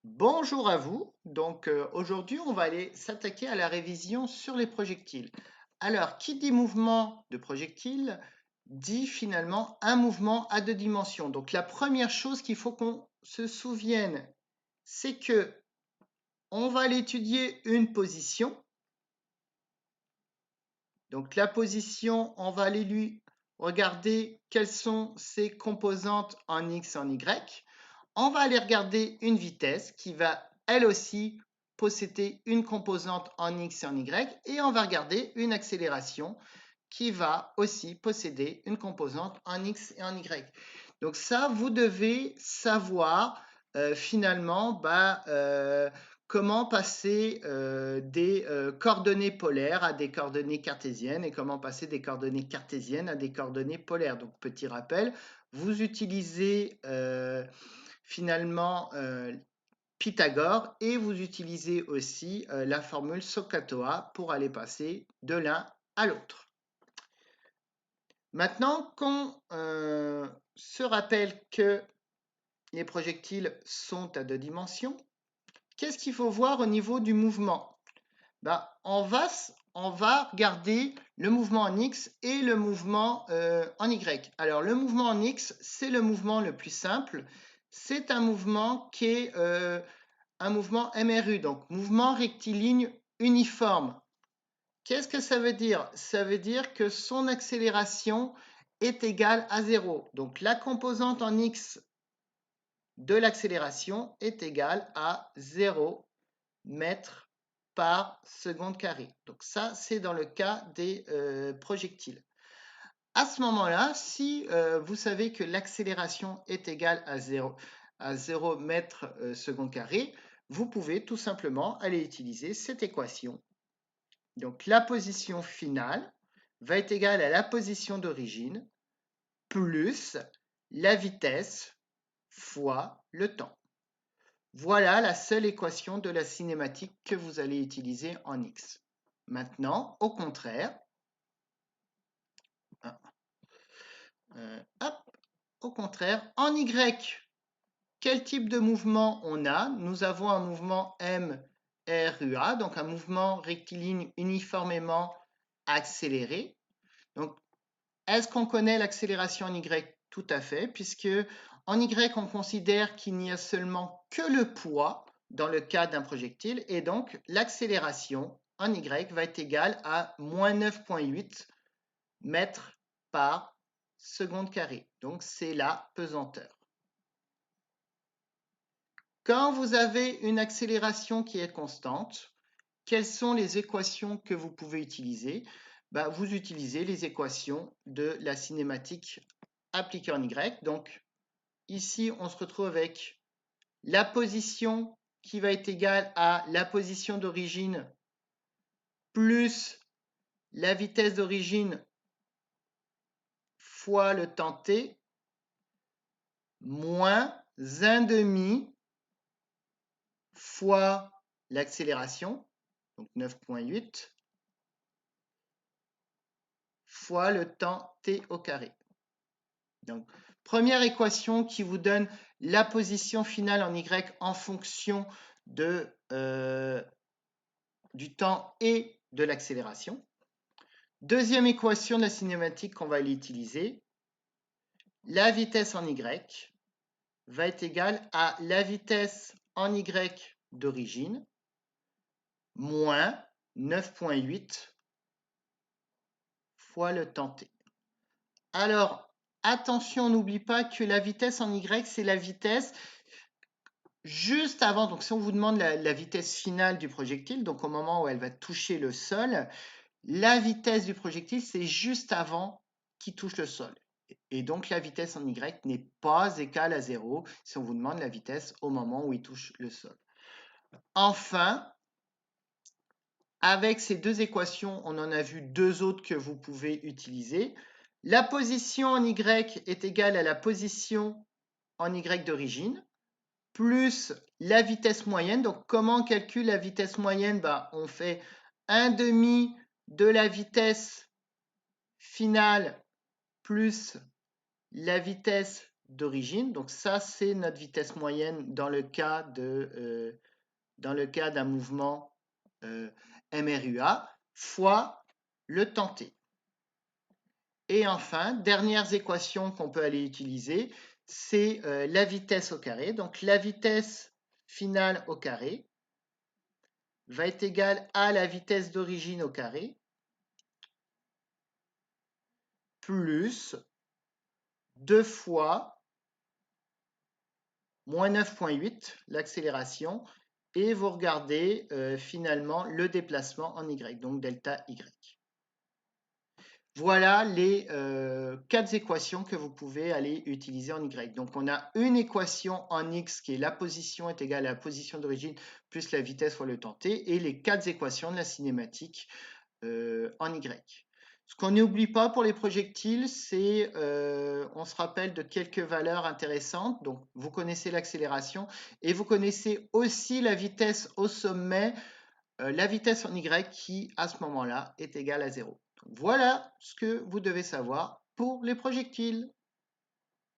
Bonjour à vous. Aujourd'hui, on va aller s'attaquer à la révision sur les projectiles. Alors, qui dit mouvement de projectile dit finalement un mouvement à deux dimensions. Donc, la première chose qu'il faut qu'on se souvienne, c'est que on va aller étudier une position. Donc, la position, on va aller lui regarder quelles sont ses composantes en X et en Y. On va aller regarder une vitesse qui va elle aussi posséder une composante en X et en Y, et on va regarder une accélération qui va aussi posséder une composante en X et en Y. Donc ça, vous devez savoir finalement comment passer des coordonnées polaires à des coordonnées cartésiennes et comment passer des coordonnées cartésiennes à des coordonnées polaires. Donc petit rappel, vous utilisez finalement Pythagore et vous utilisez aussi la formule SOHCAHTOA pour aller passer de l'un à l'autre. Maintenant qu'on se rappelle que les projectiles sont à deux dimensions, qu'est-ce qu'il faut voir au niveau du mouvement? On va regarder le mouvement en X et le mouvement en Y. Alors le mouvement en X, c'est le mouvement le plus simple. C'est un mouvement qui est un mouvement MRU, donc mouvement rectiligne uniforme. Qu'est-ce que ça veut dire? Ça veut dire que son accélération est égale à 0. Donc la composante en X de l'accélération est égale à 0 mètres par seconde carrée. Donc ça, c'est dans le cas des projectiles. À ce moment-là, si vous savez que l'accélération est égale à 0 mètres seconde carré, vous pouvez tout simplement aller utiliser cette équation. Donc la position finale va être égale à la position d'origine plus la vitesse fois le temps. Voilà la seule équation de la cinématique que vous allez utiliser en X. Maintenant, au contraire, au contraire, en Y, quel type de mouvement on a? Nous avons un mouvement MRUA, donc un mouvement rectiligne uniformément accéléré. Donc, est-ce qu'on connaît l'accélération en Y? Tout à fait, puisque en Y, on considère qu'il n'y a seulement que le poids dans le cas d'un projectile, et donc l'accélération en Y va être égale à moins 9,8 mètres par seconde carrée. Donc c'est la pesanteur. Quand vous avez une accélération qui est constante, quelles sont les équations que vous pouvez utiliser? Vous utilisez les équations de la cinématique appliquée en Y. Donc ici, on se retrouve avec la position qui va être égale à la position d'origine plus la vitesse d'origine fois le temps t moins 1,5 fois l'accélération, donc 9,8, fois le temps t au carré. Donc, première équation qui vous donne la position finale en Y en fonction de, du temps et de l'accélération. Deuxième équation de la cinématique qu'on va aller utiliser, la vitesse en Y va être égale à la vitesse en Y d'origine moins 9,8 fois le temps t. Alors, attention, n'oublie pas que la vitesse en Y, c'est la vitesse juste avant. Donc, si on vous demande la vitesse finale du projectile, donc au moment où elle va toucher le sol, la vitesse du projectile, c'est juste avant qu'il touche le sol. Et donc, la vitesse en Y n'est pas égale à 0 si on vous demande la vitesse au moment où il touche le sol. Enfin, avec ces deux équations, on en a vu deux autres que vous pouvez utiliser. La position en Y est égale à la position en Y d'origine, plus la vitesse moyenne. Donc, comment on calcule la vitesse moyenne? On fait 1/2 de la vitesse finale plus la vitesse d'origine. Donc ça, c'est notre vitesse moyenne dans le cas d'un mouvement MRUA fois le temps t. Et enfin, dernières équations qu'on peut aller utiliser, c'est la vitesse au carré. Donc la vitesse finale au carré va être égale à la vitesse d'origine au carré plus 2 fois moins 9,8, l'accélération, et vous regardez finalement le déplacement en y, donc delta y. Voilà les 4 équations que vous pouvez aller utiliser en y. Donc on a une équation en x qui est la position est égale à la position d'origine plus la vitesse fois le temps t, et les 4 équations de la cinématique en y. Ce qu'on n'oublie pas pour les projectiles, c'est on se rappelle de quelques valeurs intéressantes. Donc vous connaissez l'accélération et vous connaissez aussi la vitesse au sommet, la vitesse en y qui à ce moment-là est égale à 0. Donc, voilà ce que vous devez savoir pour les projectiles.